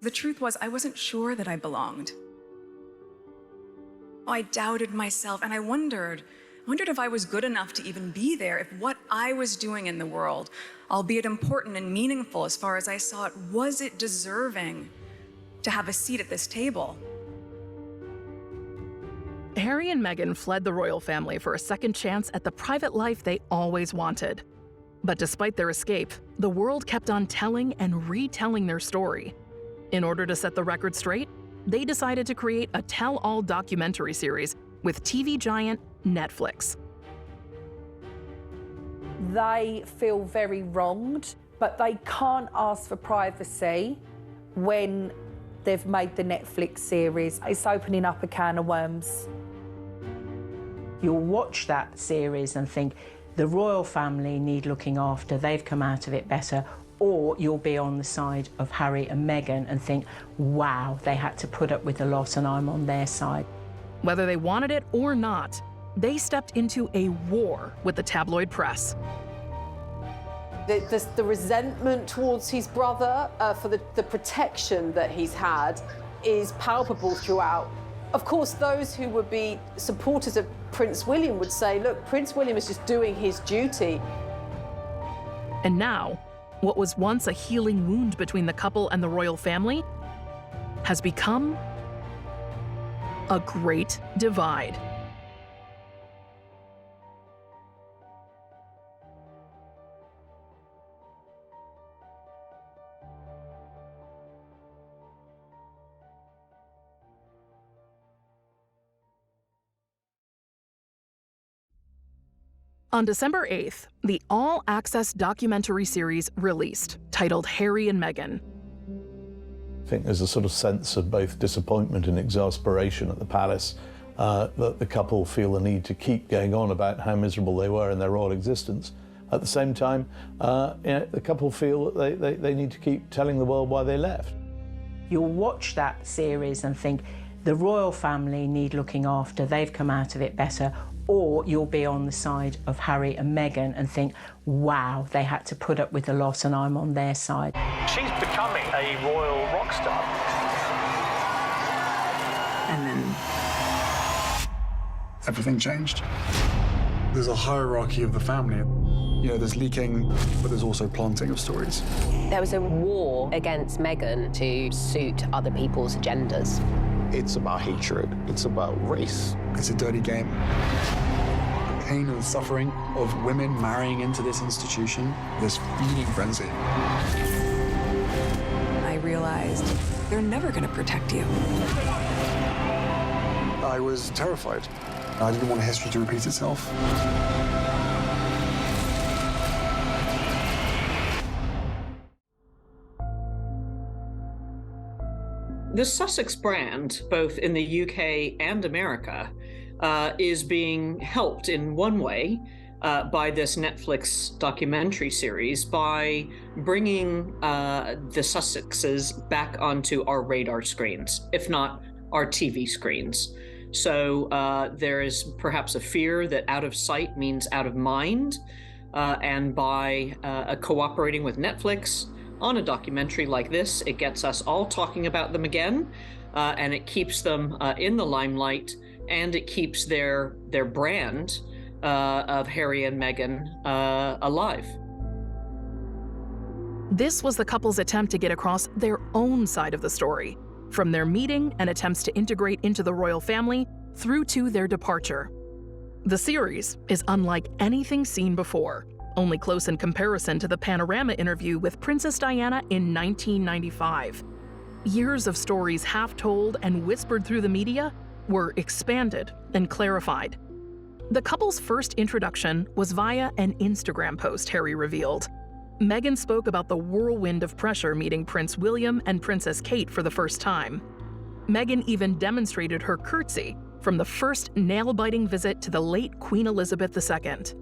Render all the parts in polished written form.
The truth was, I wasn't sure that I belonged. I doubted myself, and I wondered if I was good enough to even be there, if what I was doing in the world, albeit important and meaningful as far as I saw it, was it deserving to have a seat at this table? Harry and Meghan fled the royal family for a second chance at the private life they always wanted. But despite their escape, the world kept on telling and retelling their story. In order to set the record straight, they decided to create a tell-all documentary series with TV giant Netflix. They feel very wronged, but they can't ask for privacy when they've made the Netflix series. It's opening up a can of worms. You'll watch that series and think, the royal family need looking after, they've come out of it better. Or you'll be on the side of Harry and Meghan and think, wow, they had to put up with a lot and I'm on their side. Whether they wanted it or not, they stepped into a war with the tabloid press. The resentment towards his brother for the protection that he's had is palpable throughout. Of course, those who would be supporters of Prince William would say, look, Prince William is just doing his duty. And now, what was once a healing wound between the couple and the royal family has become a great divide. On December 8th, the all-access documentary series released, titled Harry and Meghan. I think there's a sort of sense of both disappointment and exasperation at the palace that the couple feel the need to keep going on about how miserable they were in their royal existence. At the same time, the couple feel that they need to keep telling the world why they left. You'll watch that series and think, the royal family need looking after, they've come out of it better. Or you'll be on the side of Harry and Meghan and think, wow, they had to put up with a lot and I'm on their side. She's becoming a royal rock star. And then everything changed. There's a hierarchy of the family. You know, there's leaking, but there's also planting of stories. There was a war against Meghan to suit other people's agendas. It's about hatred. It's about race. It's a dirty game. The pain and suffering of women marrying into this institution, this feeding frenzy. I realized they're never going to protect you. I was terrified. I didn't want history to repeat itself. The Sussex brand, both in the UK and America, is being helped in one way by this Netflix documentary series by bringing the Sussexes back onto our radar screens, if not our TV screens. So there is perhaps a fear that out of sight means out of mind, and by cooperating with Netflix on a documentary like this, it gets us all talking about them again, and it keeps them in the limelight, and it keeps their brand of Harry and Meghan alive. This was the couple's attempt to get across their own side of the story, from their meeting and attempts to integrate into the royal family through to their departure. The series is unlike anything seen before, only close in comparison to the Panorama interview with Princess Diana in 1995. Years of stories half told and whispered through the media were expanded and clarified. The couple's first introduction was via an Instagram post, Harry revealed. Meghan spoke about the whirlwind of pressure meeting Prince William and Princess Kate for the first time. Meghan even demonstrated her curtsy from the first nail-biting visit to the late Queen Elizabeth II.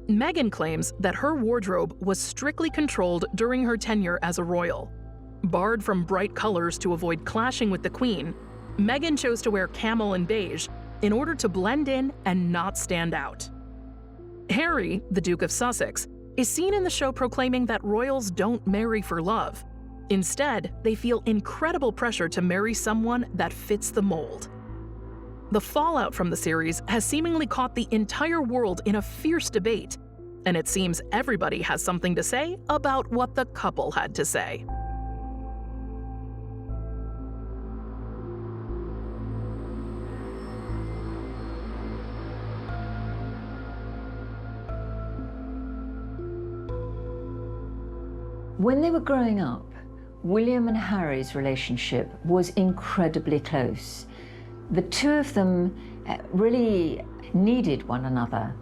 Meghan claims that her wardrobe was strictly controlled during her tenure as a royal. Barred from bright colors to avoid clashing with the Queen, Meghan chose to wear camel and beige in order to blend in and not stand out. Harry, the Duke of Sussex, is seen in the show proclaiming that royals don't marry for love. Instead, they feel incredible pressure to marry someone that fits the mold. The fallout from the series has seemingly caught the entire world in a fierce debate, and it seems everybody has something to say about what the couple had to say. When they were growing up, William and Harry's relationship was incredibly close. The two of them really needed one another.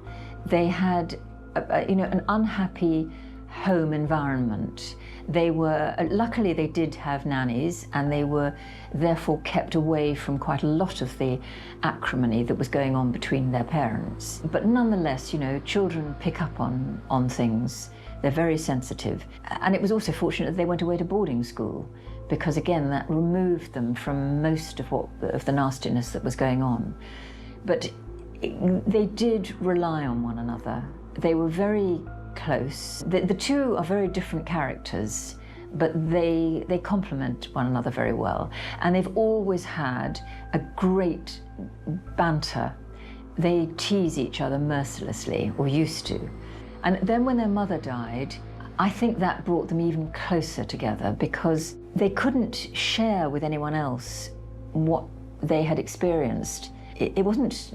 They had, an unhappy home environment. They were, luckily they did have nannies, and they were therefore kept away from quite a lot of the acrimony that was going on between their parents. But nonetheless, children pick up on things. They're very sensitive. And it was also fortunate that they went away to boarding school, because again, that removed them from most of the nastiness that was going on. But they did rely on one another. They were very close. The two are very different characters, but they complement one another very well. And they've always had a great banter. They tease each other mercilessly, or used to. And then when their mother died, I think that brought them even closer together, because they couldn't share with anyone else what they had experienced. It wasn't,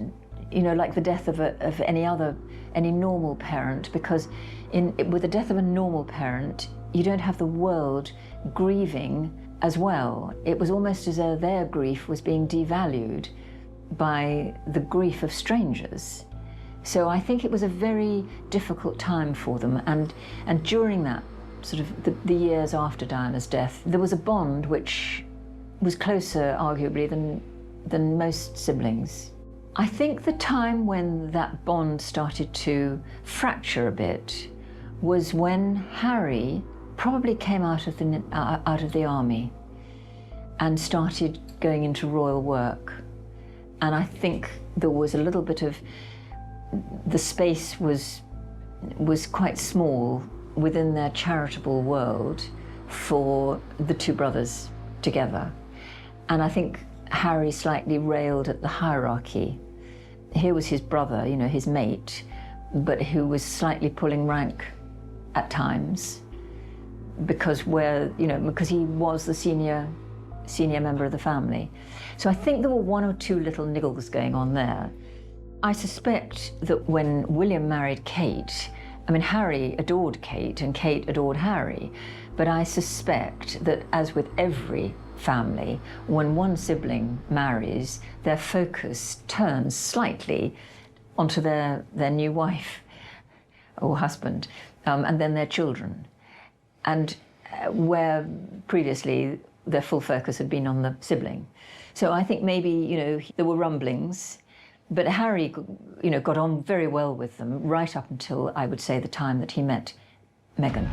like the death of any normal parent, because with the death of a normal parent, you don't have the world grieving as well. It was almost as though their grief was being devalued by the grief of strangers. So I think it was a very difficult time for them, and during that sort of the years after Diana's death, there was a bond which was closer, arguably, than most siblings. I think the time when that bond started to fracture a bit was when Harry probably came out of the army and started going into royal work. And I think there was a little bit of, the space was quite small within their charitable world for the two brothers together. And I think Harry slightly railed at the hierarchy. Here was his brother, his mate, but who was slightly pulling rank at times because he was the senior member of the family. So I think there were one or two little niggles going on there. I suspect that when William married Kate, Harry adored Kate and Kate adored Harry, but I suspect that, as with every family, when one sibling marries, their focus turns slightly onto their new wife or husband, and then their children. And where previously their full focus had been on the sibling. So I think maybe, there were rumblings, but Harry, got on very well with them right up until, I would say, the time that he met Meghan.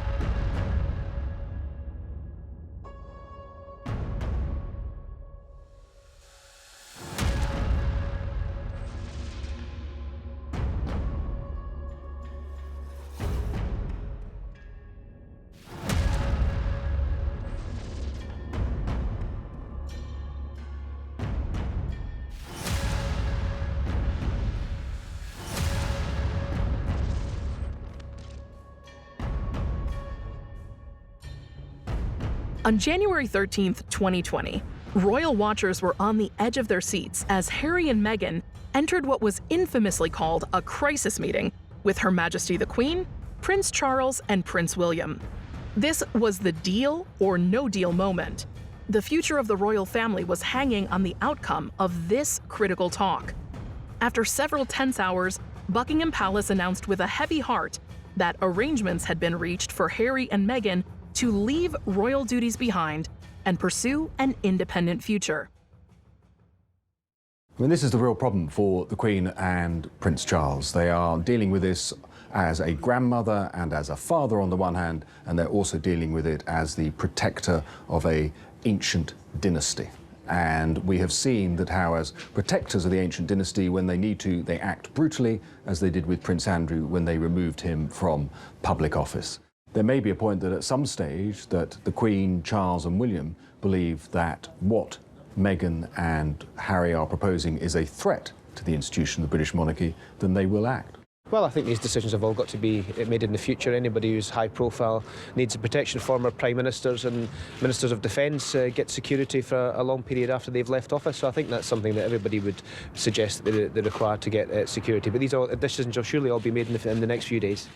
On January 13th, 2020, royal watchers were on the edge of their seats as Harry and Meghan entered what was infamously called a crisis meeting with Her Majesty the Queen, Prince Charles, and Prince William. This was the deal or no deal moment. The future of the royal family was hanging on the outcome of this critical talk. After several tense hours, Buckingham Palace announced with a heavy heart that arrangements had been reached for Harry and Meghan to leave royal duties behind and pursue an independent future. This is the real problem for the Queen and Prince Charles. They are dealing with this as a grandmother and as a father on the one hand, and they're also dealing with it as the protector of an ancient dynasty. And we have seen that how, as protectors of the ancient dynasty, when they need to, they act brutally, as they did with Prince Andrew when they removed him from public office. There may be a point that at some stage that the Queen, Charles and William believe that what Meghan and Harry are proposing is a threat to the institution of the British monarchy, then they will act. Well, I think these decisions have all got to be made in the future. Anybody who's high profile needs protection. Former Prime Ministers and Ministers of Defence get security for a long period after they've left office. So I think that's something that everybody would suggest that they're required to get security. But these decisions will surely all be made in the next few days.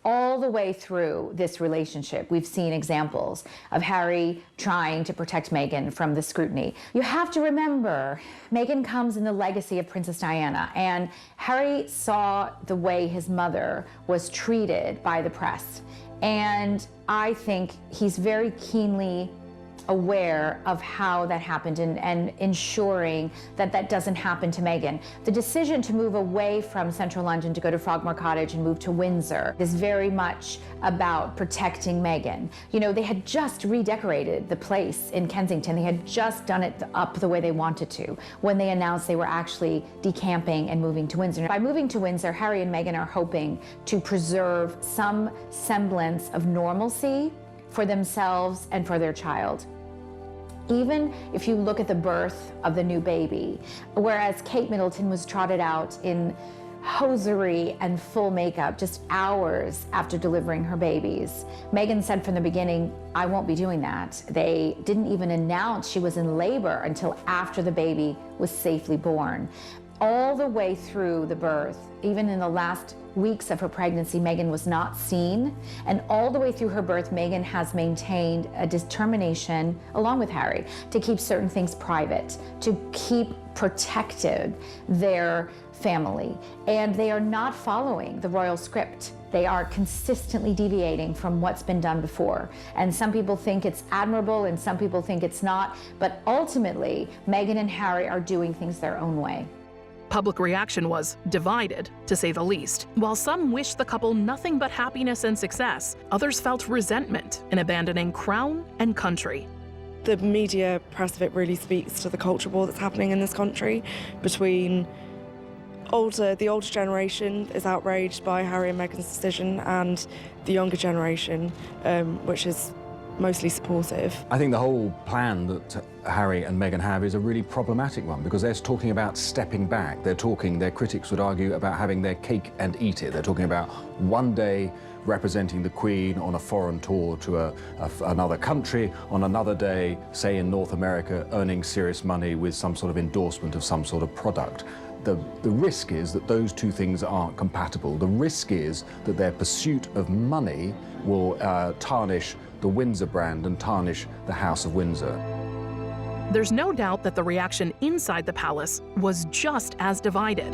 All the way through this relationship, we've seen examples of Harry trying to protect Meghan from the scrutiny. You have to remember, Meghan comes in the legacy of Princess Diana, and Harry saw the way his mother was treated by the press. And I think he's very keenly aware of how that happened and ensuring that that doesn't happen to Meghan. The decision to move away from central London to go to Frogmore Cottage and move to Windsor is very much about protecting Meghan. You know, they had just redecorated the place in Kensington. They had just done it up the way they wanted to when they announced they were actually decamping and moving to Windsor. By moving to Windsor, Harry and Meghan are hoping to preserve some semblance of normalcy for themselves and for their child. Even if you look at the birth of the new baby, whereas Kate Middleton was trotted out in hosiery and full makeup just hours after delivering her babies, Meghan said from the beginning, I won't be doing that. They didn't even announce she was in labor until after the baby was safely born. All the way through the birth, even in the last weeks of her pregnancy, Meghan was not seen. And all the way through her birth, Meghan has maintained a determination, along with Harry, to keep certain things private, to keep protected their family. And they are not following the royal script. They are consistently deviating from what's been done before. And some people think it's admirable and some people think it's not. But ultimately, Meghan and Harry are doing things their own way. Public reaction was divided, to say the least. While some wished the couple nothing but happiness and success, others felt resentment in abandoning crown and country. The media press of it really speaks to the culture war that's happening in this country between the older generation is outraged by Harry and Meghan's decision, and the younger generation, which is mostly supportive. I think the whole plan that Harry and Meghan have is a really problematic one, because they're talking about stepping back. Their critics would argue, about having their cake and eat it. They're talking about one day representing the Queen on a foreign tour to another country, on another day, say in North America, earning serious money with some sort of endorsement of some sort of product. The risk is that those two things aren't compatible. The risk is that their pursuit of money will tarnish the Windsor brand and tarnish the House of Windsor. There's no doubt that the reaction inside the palace was just as divided.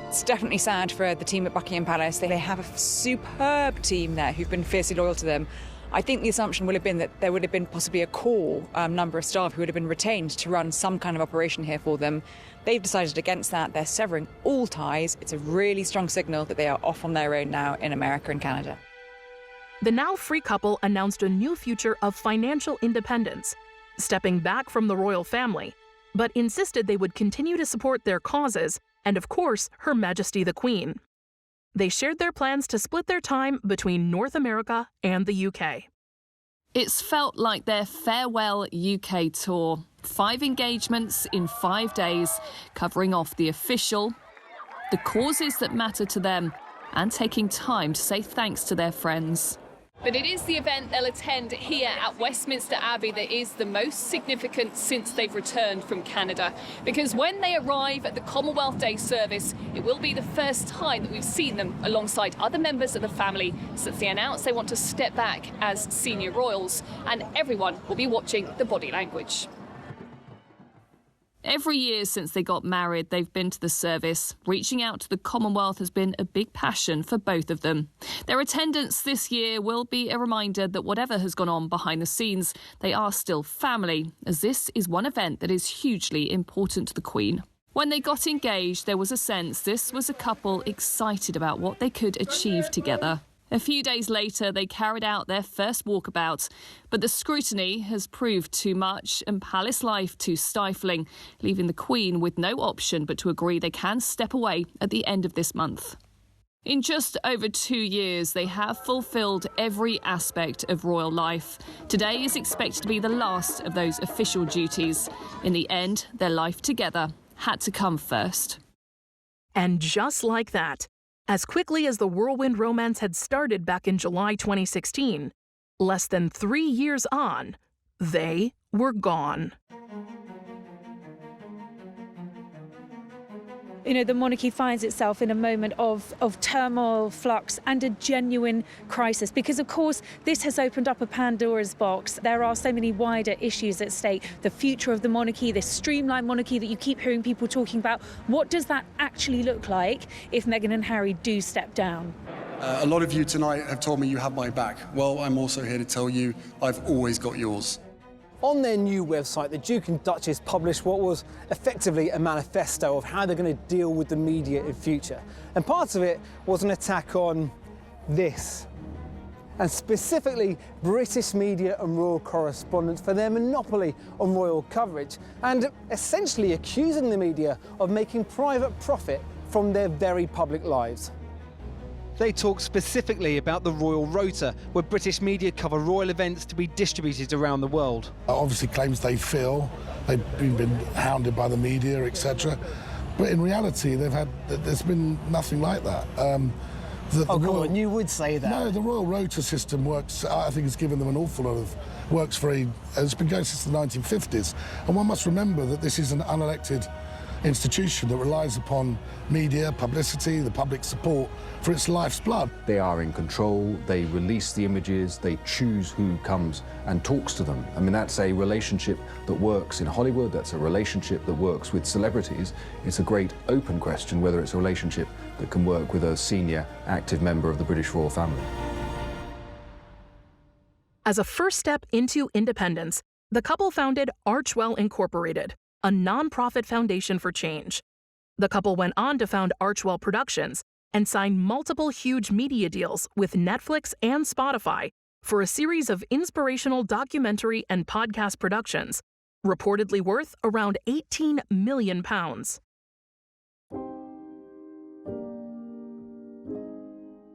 It's definitely sad for the team at Buckingham Palace. They have a superb team there who've been fiercely loyal to them. I think the assumption would have been that there would have been possibly a core number of staff who would have been retained to run some kind of operation here for them. They've decided against that. They're severing all ties. It's a really strong signal that they are off on their own now in America and Canada. The now free couple announced a new future of financial independence, stepping back from the royal family, but insisted they would continue to support their causes and, of course, Her Majesty the Queen. They shared their plans to split their time between North America and the UK. It's felt like their farewell UK tour. 5 engagements in 5 days, covering off the official, the causes that matter to them, and taking time to say thanks to their friends. But it is the event they'll attend here at Westminster Abbey that is the most significant since they've returned from Canada. Because when they arrive at the Commonwealth Day service, it will be the first time that we've seen them alongside other members of the family since they announced they want to step back as senior royals. And everyone will be watching the body language. Every year since they got married, they've been to the service. Reaching out to the Commonwealth has been a big passion for both of them. Their attendance this year will be a reminder that whatever has gone on behind the scenes, they are still family, as this is one event that is hugely important to the Queen. When they got engaged, there was a sense this was a couple excited about what they could achieve together. A few days later, they carried out their first walkabout, but the scrutiny has proved too much and palace life too stifling, leaving the Queen with no option but to agree they can step away at the end of this month. In just over 2 years, they have fulfilled every aspect of royal life. Today is expected to be the last of those official duties. In the end, their life together had to come first. And just like that, as quickly as the whirlwind romance had started back in July 2016, less than 3 years on, they were gone. You know, the monarchy finds itself in a moment of turmoil, flux, and a genuine crisis because, of course, this has opened up a Pandora's box. There are so many wider issues at stake. The future of the monarchy, this streamlined monarchy that you keep hearing people talking about. What does that actually look like if Meghan and Harry do step down? A lot of you tonight have told me you have my back. Well, I'm also here to tell you I've always got yours. On their new website, the Duke and Duchess published what was effectively a manifesto of how they're going to deal with the media in future. And part of it was an attack on this, and specifically British media and royal correspondents for their monopoly on royal coverage, and essentially accusing the media of making private profit from their very public lives. They talk specifically about the Royal Rota, where British media cover royal events to be distributed around the world. Obviously claims they feel they've been hounded by the media, etc. But in reality, there's been nothing like that. Come on, you would say that. No, the Royal Rota system works, I think it's given them an awful lot of, it's been going since the 1950s. And one must remember that this is an unelected institution that relies upon media, publicity, the public support for its life's blood. They are in control, they release the images, they choose who comes and talks to them. I mean, that's a relationship that works in Hollywood, that's a relationship that works with celebrities. It's a great open question whether it's a relationship that can work with a senior, active member of the British royal family. As a first step into independence, the couple founded Archewell Incorporated, a nonprofit foundation for change. The couple went on to found Archewell Productions and sign multiple huge media deals with Netflix and Spotify for a series of inspirational documentary and podcast productions, reportedly worth around £18 million.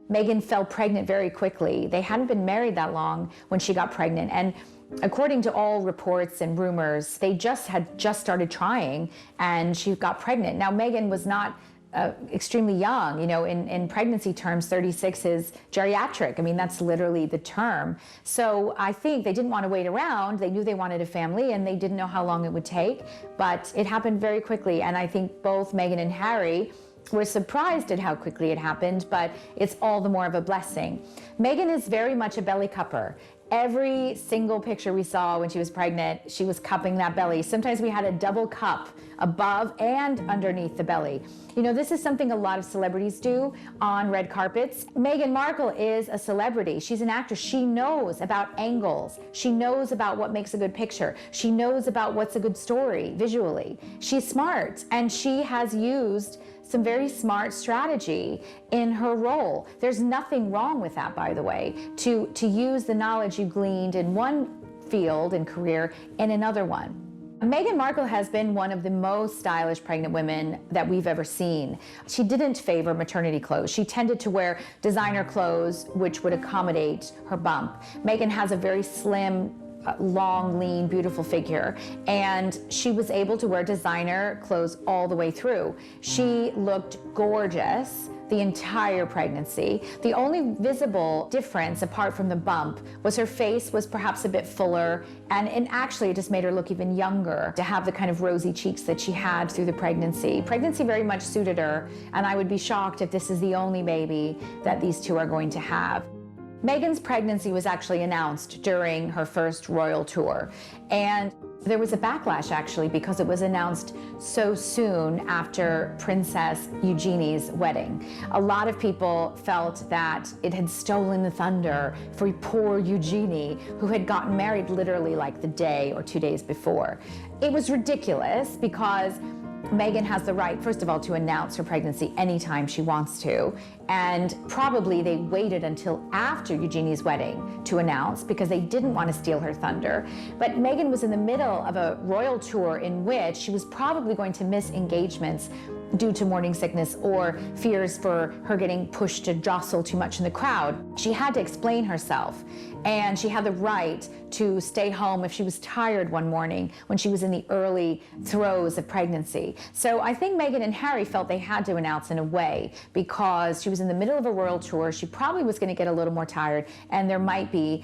Meghan fell pregnant very quickly. They hadn't been married that long when she got pregnant. And according to all reports and rumors, they had just started trying and she got pregnant. Now, Meghan was not extremely young, you know, in pregnancy terms, 36 is geriatric. I mean, that's literally the term. So I think they didn't want to wait around. They knew they wanted a family and they didn't know how long it would take, but it happened very quickly. And I think both Meghan and Harry were surprised at how quickly it happened, but it's all the more of a blessing. Meghan is very much a belly cupper. Every single picture we saw when she was pregnant, she was cupping that belly. Sometimes we had a double cup above and underneath the belly. You know, this is something a lot of celebrities do on red carpets. Meghan Markle is a celebrity. She's an actress. She knows about angles. She knows about what makes a good picture. She knows about what's a good story visually. She's smart, and she has used some very smart strategy in her role. There's nothing wrong with that, by the way, to use the knowledge you gleaned in one field and career in another one. Meghan Markle has been one of the most stylish pregnant women that we've ever seen. She didn't favor maternity clothes. She tended to wear designer clothes which would accommodate her bump. Meghan has a very slim, long, lean, beautiful figure, and she was able to wear designer clothes all the way through. She looked gorgeous the entire pregnancy. The only visible difference, apart from the bump, was her face was perhaps a bit fuller, and actually it just made her look even younger to have the kind of rosy cheeks that she had through the pregnancy. Pregnancy very much suited her, and I would be shocked if this is the only baby that these two are going to have. Meghan's pregnancy was actually announced during her first royal tour, and there was a backlash actually because it was announced so soon after Princess Eugenie's wedding. A lot of people felt that it had stolen the thunder for poor Eugenie, who had gotten married literally like the day or 2 days before. It was ridiculous because Meghan has the right, first of all, to announce her pregnancy anytime she wants to, and probably they waited until after Eugenie's wedding to announce because they didn't want to steal her thunder. But Meghan was in the middle of a royal tour in which she was probably going to miss engagements due to morning sickness or fears for her getting pushed to jostle too much in the crowd. She had to explain herself, and she had the right to stay home if she was tired one morning when she was in the early throes of pregnancy. So I think Meghan and Harry felt they had to announce in a way because she was in the middle of a royal tour. She probably was going to get a little more tired, and there might be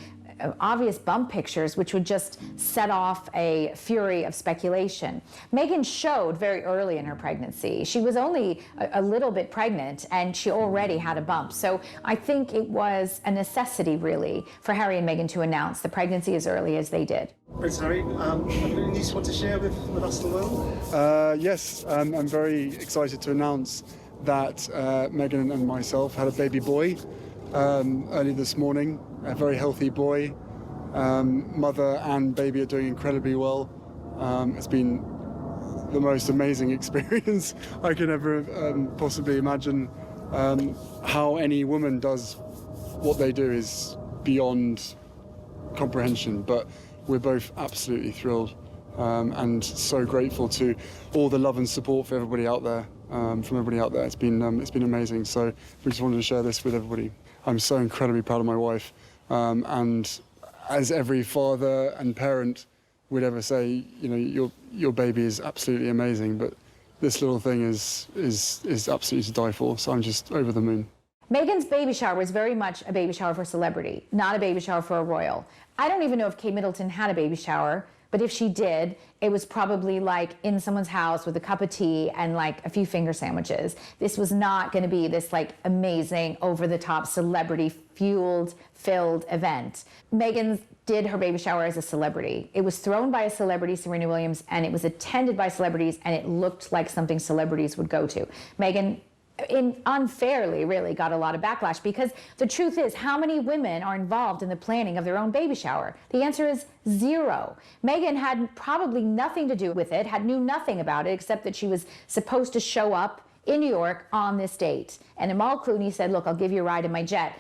obvious bump pictures which would just set off a fury of speculation. Meghan showed very early in her pregnancy. She was only a little bit pregnant and she already had a bump. So I think it was a necessity really for Harry and Meghan to announce the pregnancy as early as they did. Prince Harry, anything you just want to share with us, the world? Yes, I'm very excited to announce that Meghan and myself had a baby boy early this morning. A very healthy boy. Mother and baby are doing incredibly well. It's been the most amazing experience I could ever possibly imagine. How any woman does what they do is beyond comprehension, but we're both absolutely thrilled and so grateful to all the love and support for everybody out there, from everybody out there. It's been amazing. So we just wanted to share this with everybody. I'm so incredibly proud of my wife. And as every father and parent would ever say, you know, your baby is absolutely amazing, but this little thing is absolutely to die for. So I'm just over the moon. Meghan's baby shower was very much a baby shower for a celebrity, not a baby shower for a royal. I don't even know if Kate Middleton had a baby shower, but if she did, it was probably like in someone's house with a cup of tea and like a few finger sandwiches. This was not going to be this like amazing, over-the-top, celebrity-filled event. Meghan did her baby shower as a celebrity. It was thrown by a celebrity, Serena Williams, and it was attended by celebrities, and it looked like something celebrities would go to. Meghan unfairly really got a lot of backlash because the truth is, how many women are involved in the planning of their own baby shower? The answer is 0. Meghan had probably nothing to do with it, knew nothing about it except that she was supposed to show up in New York on this date. And Amal Clooney said, look, I'll give you a ride in my jet.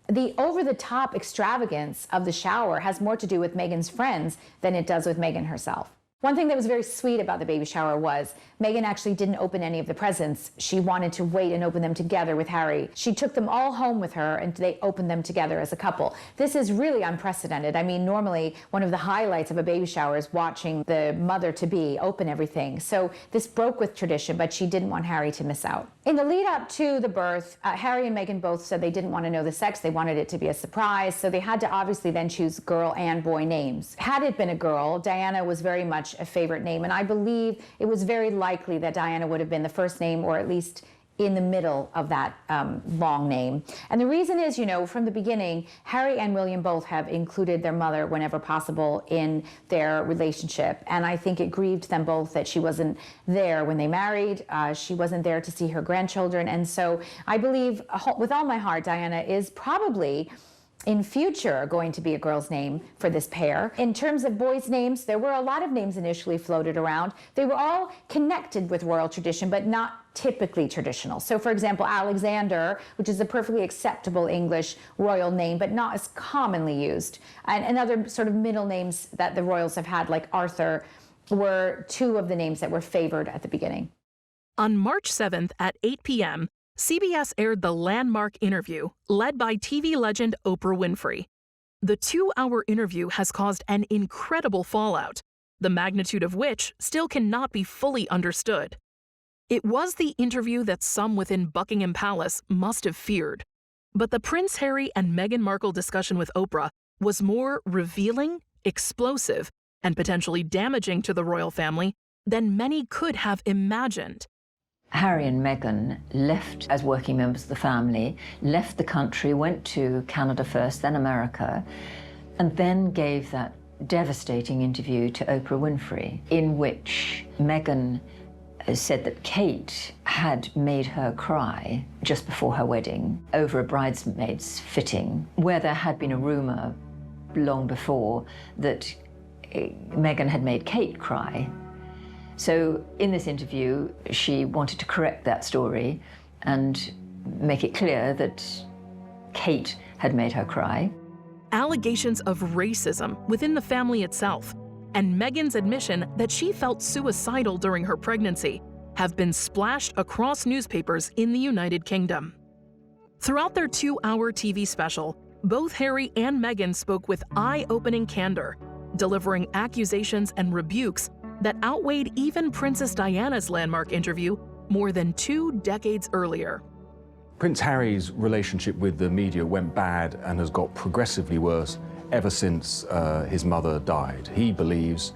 The over-the-top extravagance of the shower has more to do with Meghan's friends than it does with Meghan herself. One thing that was very sweet about the baby shower was Meghan actually didn't open any of the presents. She wanted to wait and open them together with Harry. She took them all home with her and they opened them together as a couple. This is really unprecedented. I mean, normally one of the highlights of a baby shower is watching the mother-to-be open everything. So this broke with tradition, but she didn't want Harry to miss out. In the lead up to the birth, Harry and Meghan both said they didn't want to know the sex. They wanted it to be a surprise. So they had to obviously then choose girl and boy names. Had it been a girl, Diana was very much a favorite name, and I believe it was very likely that Diana would have been the first name, or at least in the middle of that long name. And the reason is, you know, from the beginning, Harry and William both have included their mother whenever possible in their relationship. And I think it grieved them both that she wasn't there when they married. She wasn't there to see her grandchildren. And so I believe with all my heart, Diana is probably in future going to be a girl's name for this pair. In terms of boys' names, there were a lot of names initially floated around. They were all connected with royal tradition, but not typically traditional. So for example, Alexander, which is a perfectly acceptable English royal name, but not as commonly used. And other sort of middle names that the royals have had, like Arthur, were 2 of the names that were favored at the beginning. On March 7th at 8 p.m., CBS aired the landmark interview led by TV legend Oprah Winfrey. The 2-hour interview has caused an incredible fallout, the magnitude of which still cannot be fully understood. It was the interview that some within Buckingham Palace must have feared. But the Prince Harry and Meghan Markle discussion with Oprah was more revealing, explosive, and potentially damaging to the royal family than many could have imagined. Harry and Meghan left as working members of the family, left the country, went to Canada first, then America, and then gave that devastating interview to Oprah Winfrey, in which Meghan said that Kate had made her cry just before her wedding over a bridesmaid's fitting, where there had been a rumor long before that Meghan had made Kate cry. So in this interview, she wanted to correct that story and make it clear that Kate had made her cry. Allegations of racism within the family itself, and Meghan's admission that she felt suicidal during her pregnancy, have been splashed across newspapers in the United Kingdom. Throughout their 2-hour TV special, both Harry and Meghan spoke with eye-opening candor, delivering accusations and rebukes that outweighed even Princess Diana's landmark interview more than 2 decades earlier. Prince Harry's relationship with the media went bad and has got progressively worse ever since his mother died. He believes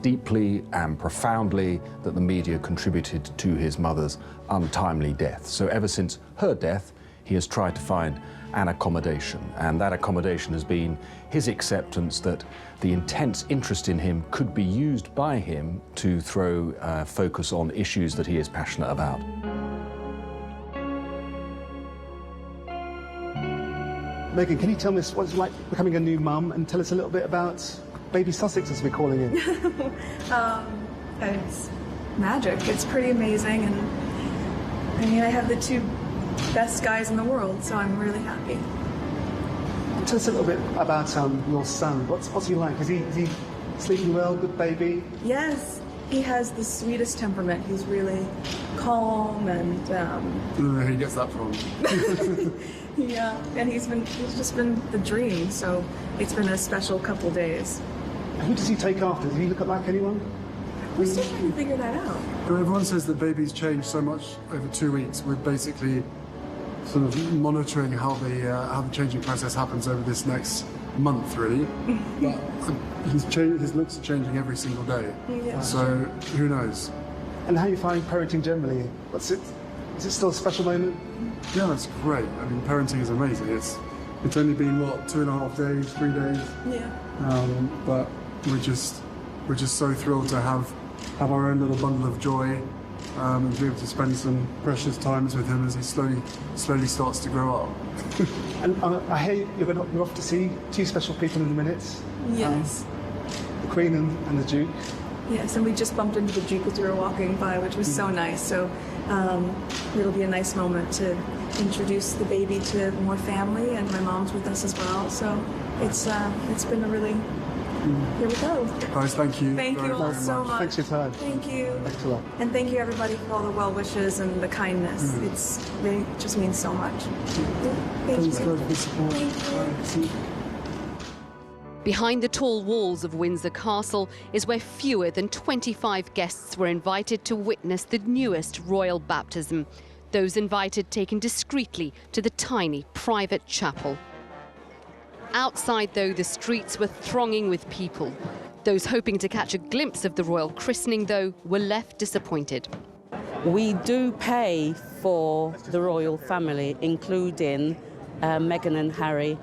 deeply and profoundly that the media contributed to his mother's untimely death. So ever since her death, he has tried to find an accommodation, and that accommodation has been his acceptance that the intense interest in him could be used by him to throw focus on issues that he is passionate about. Meghan, can you tell me what it's like becoming a new mum, and tell us a little bit about baby Sussex, as we're calling it? It's magic. It's pretty amazing, and I mean, I have the 2 best guys in the world, so I'm really happy. Tell us a little bit about your son. What's he like? Is he sleeping well? Good baby? Yes, he has the sweetest temperament. He's really calm and. I don't know where he gets that from. Yeah, and he's just been the dream. So it's been a special couple days. Who does he take after? Does he look like anyone? We're still trying to figure that out. Well, everyone says that babies change so much over 2 weeks. We're basically sort of monitoring how the changing process happens over this next month, really. But his looks are changing every single day. Yeah. So who knows? And how are you finding parenting generally? Is it still a special moment? Yeah, it's great. I mean, parenting is amazing. It's only been, what, 2.5 days, 3 days? Yeah. But we're just so thrilled to have our own little bundle of joy and be able to spend some precious times with him as he slowly starts to grow up. And I hear you're off to see 2 special people in a minute. Yes. The Queen and the Duke. Yes, and we just bumped into the Duke as we were walking by, which was so nice. So it'll be a nice moment to introduce the baby to more family, and my mom's with us as well. So it's been a really. Here we go. Guys, thank you. Thank you all so much. Thanks for your time. Thank you. Thanks a lot. And thank you everybody for all the well wishes and the kindness. It really just means so much. Thank you. Thank you. Behind the tall walls of Windsor Castle is where fewer than 25 guests were invited to witness the newest royal baptism. Those invited taken discreetly to the tiny private chapel. Outside, though, the streets were thronging with people. Those hoping to catch a glimpse of the royal christening, though, were left disappointed. We do pay for the royal family, including Meghan and Harry,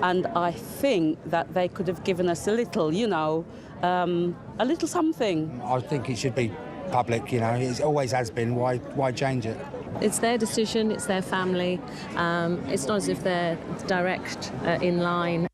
and I think that they could have given us a little, a little something. I think it should be public, it always has been. Why change it? It's their decision, it's their family. It's not as if they're direct in line.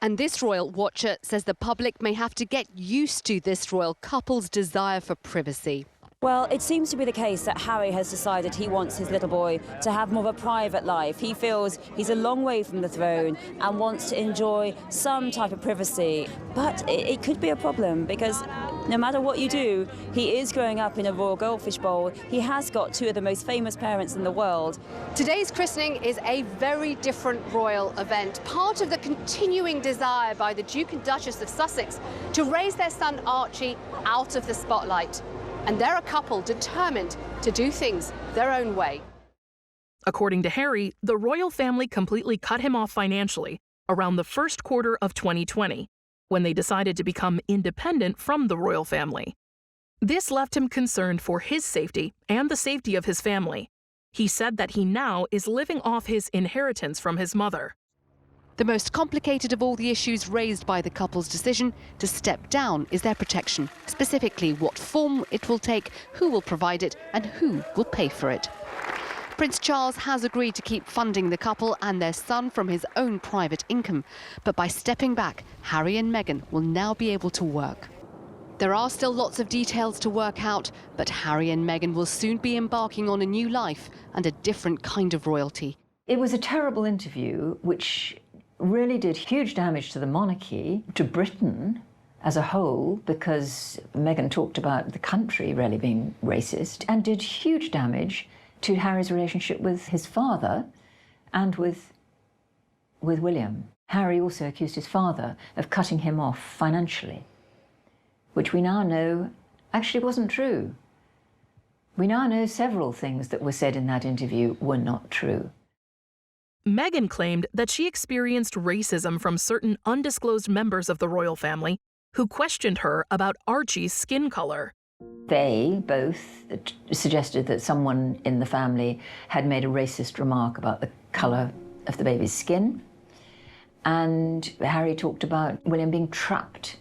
And this royal watcher says the public may have to get used to this royal couple's desire for privacy. Well, it seems to be the case that Harry has decided he wants his little boy to have more of a private life. He feels he's a long way from the throne and wants to enjoy some type of privacy. But it could be a problem because no matter what you do, he is growing up in a royal goldfish bowl. He has got 2 of the most famous parents in the world. Today's christening is a very different royal event, part of the continuing desire by the Duke and Duchess of Sussex to raise their son Archie out of the spotlight. And they're a couple determined to do things their own way. According to Harry, the royal family completely cut him off financially around the first quarter of 2020, when they decided to become independent from the royal family. This left him concerned for his safety and the safety of his family. He said that he now is living off his inheritance from his mother. The most complicated of all the issues raised by the couple's decision to step down is their protection, specifically what form it will take, who will provide it, and who will pay for it. Prince Charles has agreed to keep funding the couple and their son from his own private income, but by stepping back, Harry and Meghan will now be able to work. There are still lots of details to work out, but Harry and Meghan will soon be embarking on a new life and a different kind of royalty. It was a terrible interview, which really did huge damage to the monarchy, to Britain, as a whole, because Meghan talked about the country really being racist and did huge damage to Harry's relationship with his father and with William. Harry also accused his father of cutting him off financially, which we now know actually wasn't true. We now know several things that were said in that interview were not true. Meghan claimed that she experienced racism from certain undisclosed members of the royal family who questioned her about Archie's skin color. They both suggested that someone in the family had made a racist remark about the color of the baby's skin. And Harry talked about William being trapped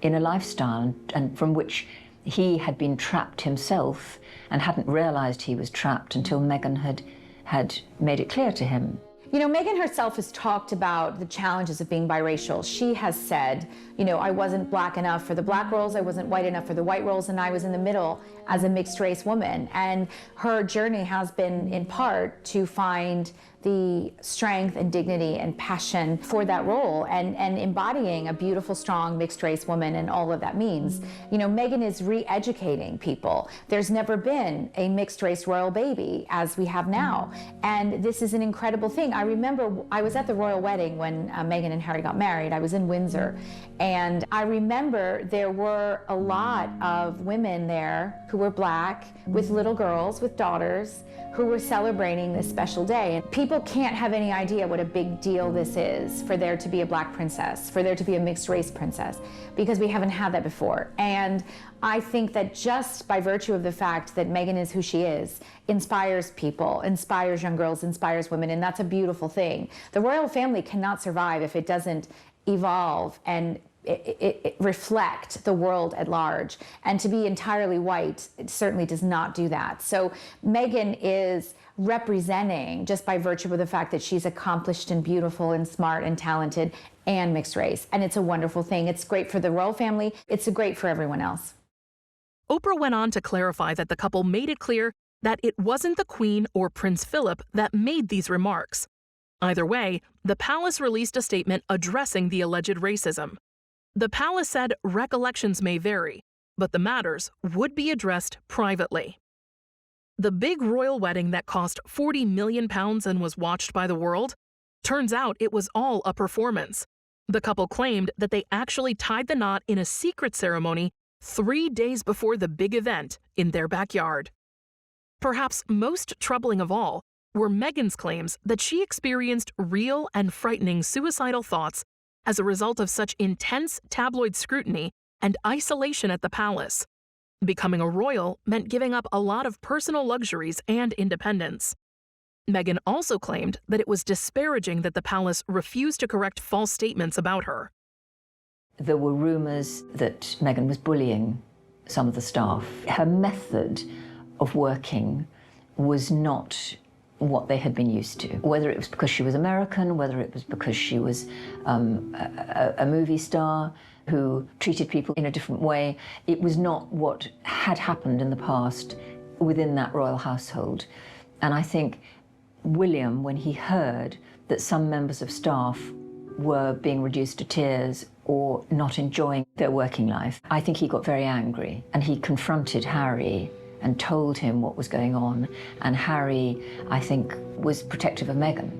in a lifestyle and from which he had been trapped himself and hadn't realized he was trapped until Meghan had made it clear to him. You know, Meghan herself has talked about the challenges of being biracial. She has said, you know, I wasn't black enough for the black roles, I wasn't white enough for the white roles, and I was in the middle as a mixed race woman. And her journey has been, in part, to find the strength and dignity and passion for that role and embodying a beautiful, strong, mixed race woman and all of that means. You know, Meghan is re-educating people. There's never been a mixed race royal baby as we have now. And this is an incredible thing. I remember I was at the royal wedding when Meghan and Harry got married. I was in Windsor. And I remember there were a lot of women there who were black, with little girls, with daughters, who were celebrating this special day. And people can't have any idea what a big deal this is for there to be a black princess, for there to be a mixed race princess, because we haven't had that before. And I think that just by virtue of the fact that Meghan is who she is, inspires people, inspires young girls, inspires women, and that's a beautiful thing. The royal family cannot survive if it doesn't evolve and it reflect the world at large. And to be entirely white, it certainly does not do that. So Meghan is representing, just by virtue of the fact that she's accomplished and beautiful and smart and talented and mixed race. And it's a wonderful thing. It's great for the royal family. It's great for everyone else. Oprah went on to clarify that the couple made it clear that it wasn't the Queen or Prince Philip that made these remarks. Either way, the palace released a statement addressing the alleged racism. The palace said recollections may vary, but the matters would be addressed privately. The big royal wedding that cost £40 million and was watched by the world, turns out it was all a performance. The couple claimed that they actually tied the knot in a secret ceremony 3 days before the big event in their backyard. Perhaps most troubling of all were Meghan's claims that she experienced real and frightening suicidal thoughts as a result of such intense tabloid scrutiny and isolation at the palace. Becoming a royal meant giving up a lot of personal luxuries and independence. Meghan also claimed that it was disparaging that the palace refused to correct false statements about her. There were rumors that Meghan was bullying some of the staff. Her method of working was not what they had been used to. Whether it was because she was American, whether it was because she was a movie star who treated people in a different way, it was not what had happened in the past within that royal household. And I think William, when he heard that some members of staff were being reduced to tears or not enjoying their working life, I think he got very angry and he confronted Harry and told him what was going on. And Harry, I think, was protective of Meghan.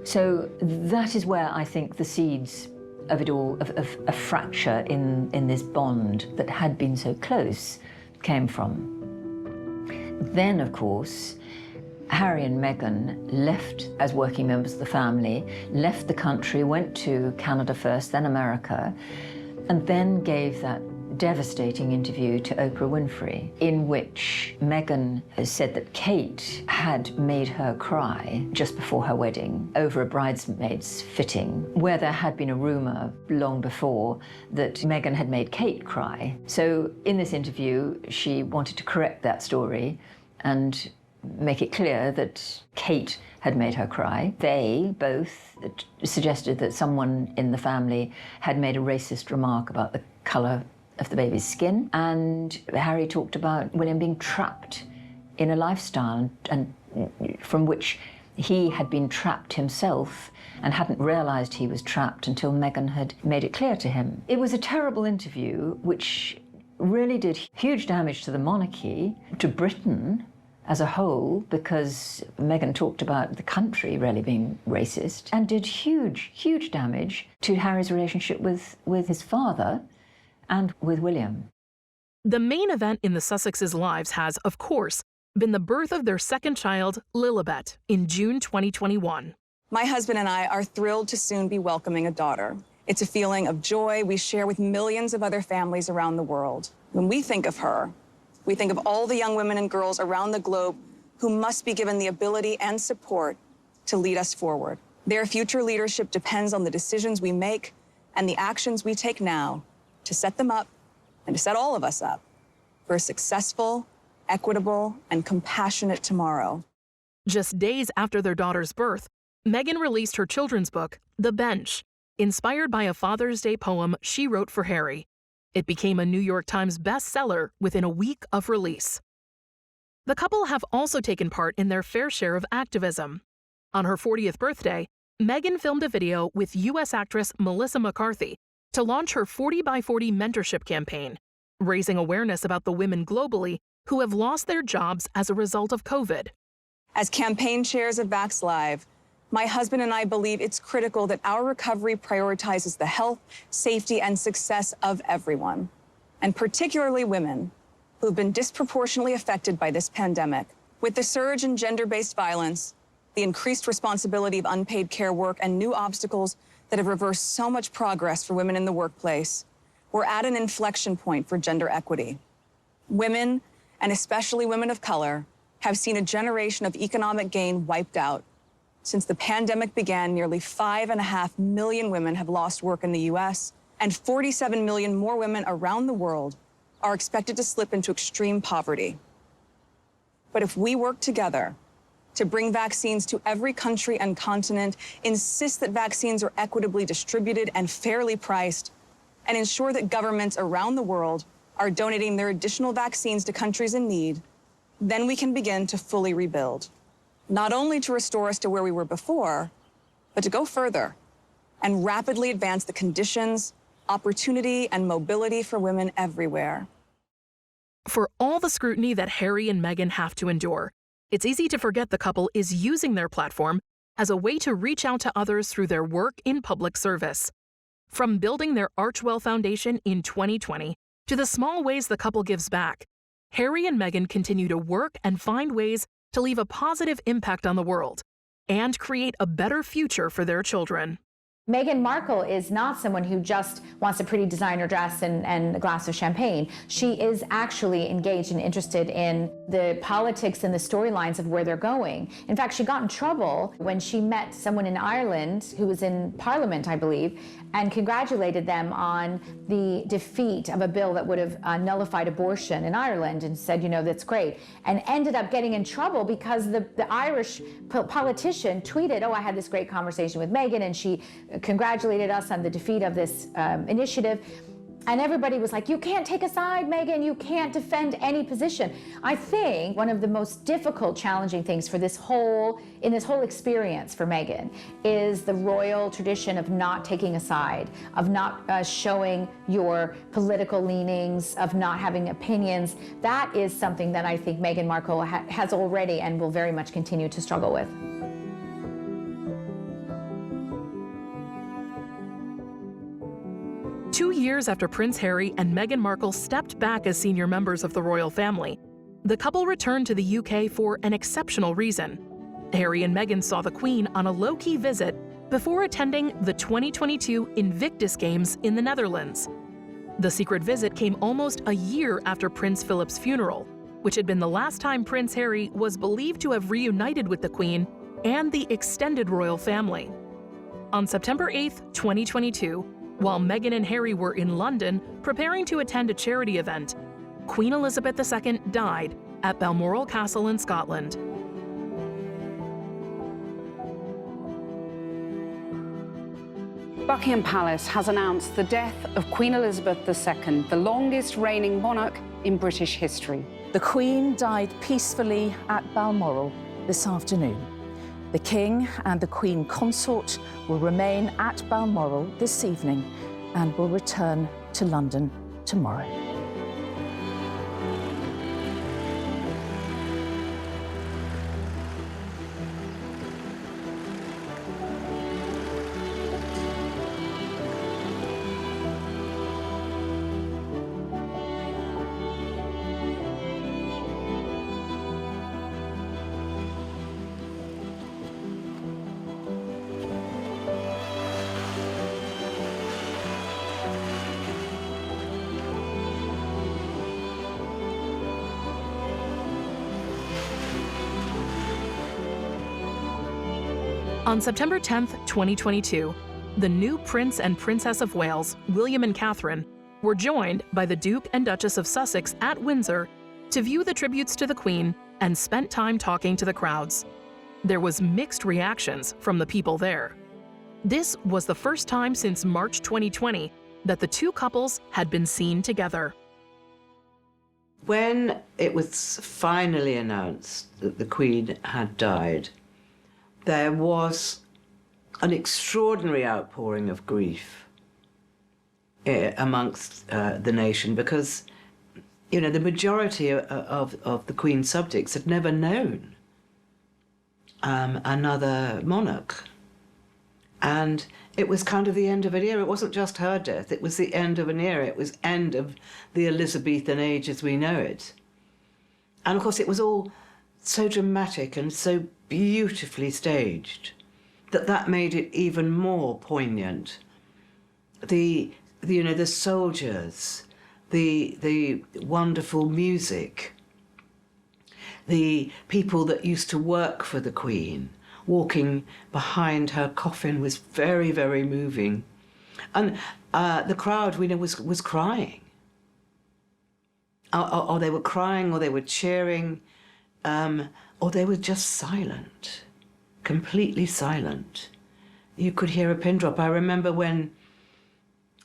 So that is where I think the seeds of it all, of a fracture in this bond that had been so close, came from. Then, of course, Harry and Meghan left as working members of the family, left the country, went to Canada first, then America, and then gave that devastating interview to Oprah Winfrey, in which Meghan said that Kate had made her cry just before her wedding over a bridesmaid's fitting, where there had been a rumor long before that Meghan had made Kate cry. So in this interview, she wanted to correct that story and make it clear that Kate had made her cry. They both suggested that someone in the family had made a racist remark about the colour of the baby's skin, and Harry talked about William being trapped in a lifestyle and from which He had been trapped himself and hadn't realised he was trapped until Meghan had made it clear to him. It was a terrible interview which really did huge damage to the monarchy, to Britain as a whole, because Meghan talked about the country really being racist, and did huge, huge damage to Harry's relationship with his father and with William. The main event in the Sussexes' lives has, of course, been the birth of their second child, Lilibet, in June 2021. My husband and I are thrilled to soon be welcoming a daughter. It's a feeling of joy we share with millions of other families around the world. When we think of her, we think of all the young women and girls around the globe who must be given the ability and support to lead us forward. Their future leadership depends on the decisions we make and the actions we take now to set them up and to set all of us up for a successful, equitable, and compassionate tomorrow. Just days after their daughter's birth, Meghan released her children's book, The Bench, inspired by a Father's Day poem she wrote for Harry. It became a New York Times bestseller within a week of release. The couple have also taken part in their fair share of activism. On her 40th birthday, Meghan filmed a video with U.S. actress Melissa McCarthy to launch her 40 by 40 mentorship campaign, raising awareness about the women globally who have lost their jobs as a result of COVID. As campaign chairs of Vax Live, my husband and I believe it's critical that our recovery prioritizes the health, safety, and success of everyone, and particularly women, who've been disproportionately affected by this pandemic. With the surge in gender-based violence, the increased responsibility of unpaid care work, and new obstacles that have reversed so much progress for women in the workplace, we're at an inflection point for gender equity. Women, and especially women of color, have seen a generation of economic gain wiped out. Since the pandemic began, nearly 5.5 million women have lost work in the U.S., and 47 million more women around the world are expected to slip into extreme poverty. But if we work together to bring vaccines to every country and continent, insist that vaccines are equitably distributed and fairly priced, and ensure that governments around the world are donating their additional vaccines to countries in need, then we can begin to fully rebuild. Not only to restore us to where we were before, but to go further and rapidly advance the conditions, opportunity, and mobility for women everywhere. For all the scrutiny that Harry and Meghan have to endure, it's easy to forget the couple is using their platform as a way to reach out to others through their work in public service. From building their Archwell Foundation in 2020 to the small ways the couple gives back, Harry and Meghan continue to work and find ways to leave a positive impact on the world and create a better future for their children. Meghan Markle is not someone who just wants a pretty designer dress and a glass of champagne. She is actually engaged and interested in the politics and the storylines of where they're going. In fact, she got in trouble when she met someone in Ireland who was in Parliament, I believe, and congratulated them on the defeat of a bill that would have nullified abortion in Ireland, and said, you know, that's great, and ended up getting in trouble because the Irish politician tweeted, oh, I had this great conversation with Meghan, and she congratulated us on the defeat of this initiative. And everybody was like, you can't take a side, Meghan, you can't defend any position. I think one of the most difficult, challenging things for this whole experience for Meghan is the royal tradition of not taking a side, of not showing your political leanings, of not having opinions. That is something that I think Meghan Markle has already and will very much continue to struggle with. Two years after Prince Harry and Meghan Markle stepped back as senior members of the royal family, the couple returned to the UK for an exceptional reason. Harry and Meghan saw the Queen on a low-key visit before attending the 2022 Invictus Games in the Netherlands. The secret visit came almost a year after Prince Philip's funeral, which had been the last time Prince Harry was believed to have reunited with the Queen and the extended royal family. On September 8, 2022, while Meghan and Harry were in London preparing to attend a charity event, Queen Elizabeth II died at Balmoral Castle in Scotland. Buckingham Palace has announced the death of Queen Elizabeth II, the longest reigning monarch in British history. The Queen died peacefully at Balmoral this afternoon. The King and the Queen Consort will remain at Balmoral this evening and will return to London tomorrow. On September 10th, 2022, the new Prince and Princess of Wales, William and Catherine, were joined by the Duke and Duchess of Sussex at Windsor to view the tributes to the Queen and spent time talking to the crowds. There was mixed reactions from the people there. This was the first time since March 2020 that the two couples had been seen together. When it was finally announced that the Queen had died, there was an extraordinary outpouring of grief amongst the nation because, you know, the majority of the Queen's subjects had never known another monarch. And it was kind of the end of an era. It wasn't just her death, it was the end of an era. It was end of the Elizabethan age as we know it. And of course it was all so dramatic and so beautifully staged that made it even more poignant. The soldiers, the wonderful music, the people that used to work for the Queen, walking behind her coffin was very, very moving. And the crowd, we know, was crying. Or they were crying, or they were cheering, or they were just silent, completely silent. You could hear a pin drop. I remember when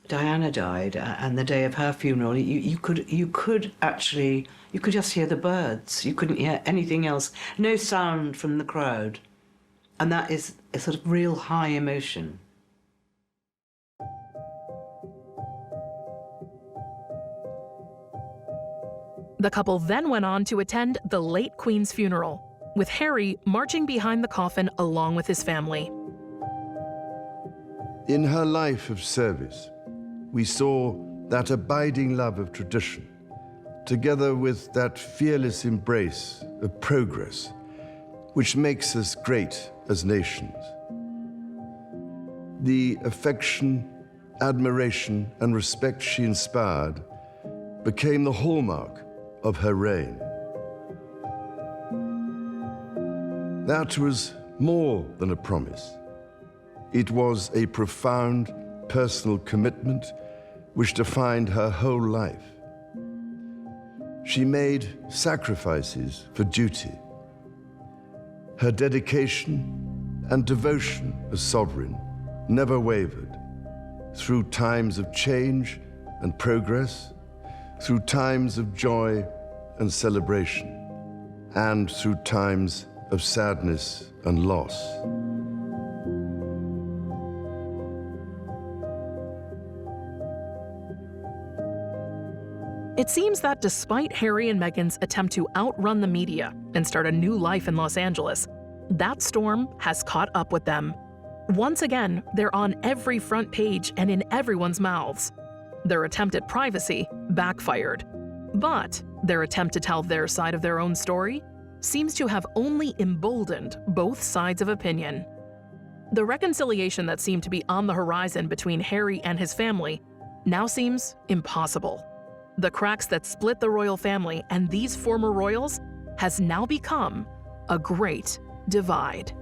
Diana died and the day of her funeral, you could just hear the birds. You couldn't hear anything else. No sound from the crowd. And that is a sort of real high emotion. The couple then went on to attend the late Queen's funeral, with Harry marching behind the coffin along with his family. In her life of service, we saw that abiding love of tradition, together with that fearless embrace of progress, which makes us great as nations. The affection, admiration, and respect she inspired became the hallmark of her reign. That was more than a promise. It was a profound personal commitment which defined her whole life. She made sacrifices for duty. Her dedication and devotion as sovereign never wavered, through times of change and progress, through times of joy and celebration, and through times of sadness and loss. It seems that despite Harry and Meghan's attempt to outrun the media and start a new life in Los Angeles, that storm has caught up with them. Once again, they're on every front page and in everyone's mouths. Their attempt at privacy backfired. But their attempt to tell their side of their own story seems to have only emboldened both sides of opinion. The reconciliation that seemed to be on the horizon between Harry and his family now seems impossible. The cracks that split the royal family and these former royals has now become a great divide.